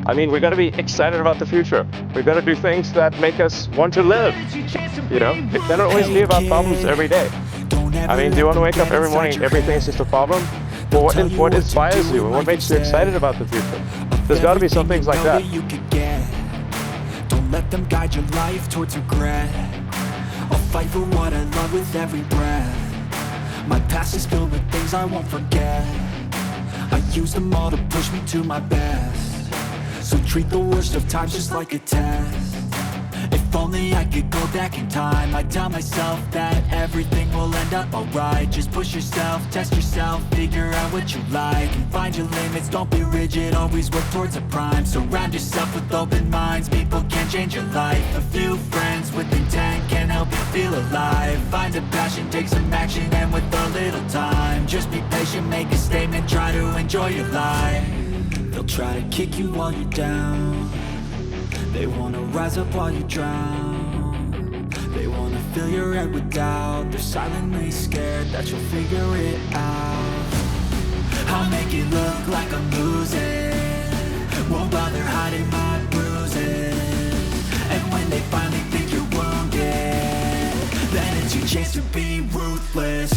I mean, we got to be excited about the future. We got to do things that make us want to live. You know, it cannot always be about problems every day. I mean, do you want to wake up every morning and everything's just a problem? Well, what inspires you and what makes you excited about the future? There's got to be some things like that. Don't let them guide your life towards regret. I'll fight for what I love with every breath. My past is filled with things I won't forget. I use them all to push me to my best. So treat the worst of times just like a test. If only I could go back in time, I'd tell myself that everything will end up alright. Just push yourself, test yourself, figure out what you like, and find your limits, don't be rigid, always work towards a prime. Surround yourself with open minds, people can change your life. A few friends with intent can help you feel alive. Find a passion, take some action, and with a little time, just be patient, make a statement, try to enjoy your life. They'll try to kick you while you're down. They wanna rise up while you drown. They wanna fill your head with doubt. They're silently scared that you'll figure it out. I'll make it look like I'm losing, won't bother hiding my bruises. And when they finally think you're wounded, then it's your chance to be ruthless.